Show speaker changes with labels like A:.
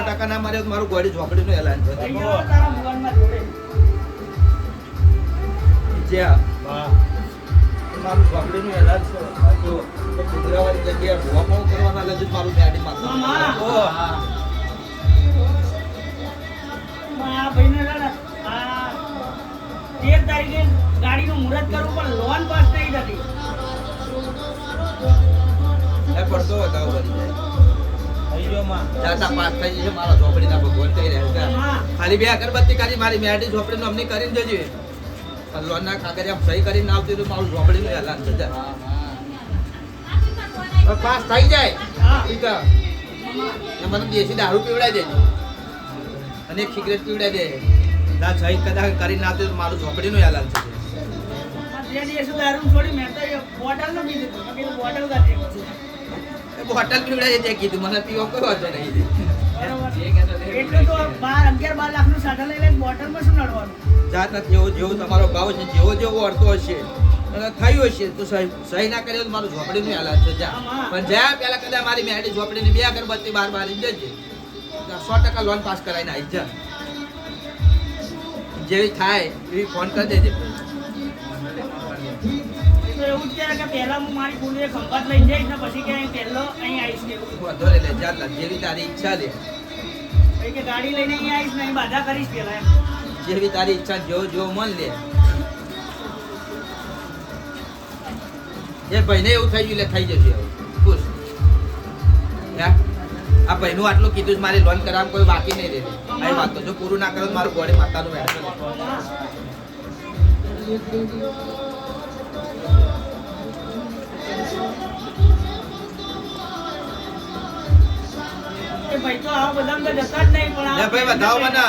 A: 100% ના મારે તો મારું ગોળી ઝોપડીનું એલાન છે
B: તારા મોબાઈલમાં જોડે
A: જ્યાં
C: વાહ
A: મારું ઝોપડીનું એલાન છે તો કુદરાવાળી જગ્યાએ ભોવા કરવાના લજુ મારું ગાડી માથા
B: મામા.
A: ઓહ
B: આ ભાઈને છે ને, આ 13 તારીખે ગાડીનું મુહૂર્ત કરવું પણ લોન પાસ નહીં થતી.
A: એ પડતો બતાવો બની જાય
C: થઈ ગયો માં
A: જાતા પાસ થઈ જશે મારા ઝોપડીના ભગવાન કહી રહ્યા છે
B: હા.
A: ખાલી 2 અગરબત્તી કાઢી મારી મેડી ઝોપડીનું અમને કરીને દેજો પણ લોનના કાગળિયા સહી કરીને આવતી તો મારું ઝોપડીનું એલાન છે જા. હવે પાસ થઈ જાય
B: હા.
A: ઠીક છે. ને મને દેશી દારૂ પીવડાવી દેજો અને એક સિગરેટ પીવડાવી દેજો ના સહી કદાચ કરીને આવતી તો મારું ઝોપડીનું એલાન છે
B: આ જે દિવસે દારૂ છોડી મેં તો એ બોટલ નો પીધું હતું. મેં કીધું બોટલ કાઢી.
A: એ બોટલ પીવડાવી દે કીધું મને પીવો કોઈ વાંધો નહીં
B: બરાબર. એટલું તો 11-12 લાખનું સાધન લઈ લઈને બોટલમાં શું નડવાનું?
A: જાત નથી જેવો જેવો તમારો ભાવ છે જેવો જેવો અડતો હશે અને થયું હશે તો સહી ના કરે તો મારું ઝોપડીનું એલાન છે જા પણ જ્યાં પેલા કદાચ મારી મેડી ઝોપડીની 2 અગરબત્તી બાર બારી દેજે 100% લોન પાસ કરાવીને આવી જા જેવી થાય એવી ફોન કરી દેજે
B: એ તો એવું જ કહે કે પહેલા હું મારી કુલીએ ખંભાત લઈને જઈશ ને પછી કે અહીં પહેલો અહીં આવીશ ને એવું.
A: વાંધો લે જાત જેવી તારી ઈચ્છા લે
B: પછી કે ગાડી લઈને અહીં આવીશ ને અહીં બાધા કરીશ પહેલા એમ.
A: જેવી તારી ઈચ્છા જેવો જેવો મન લે એ ભાઈને એવું થઈ ગયું એટલે થઈ જશે હવે ખુશ હે? આ ભાઈનું આટલું કીધું છે મારી લોન કરાવવા કોઈ બાકી નહીં રહે આ વાત તો જો પૂરું ના કરો તો મારું ગોળી માતાનું મેળવે
B: એ ભાઈ તો આવા બધામાં તો જતા જ નહીં પણ આ
A: લે ભાઈ વધાવો મને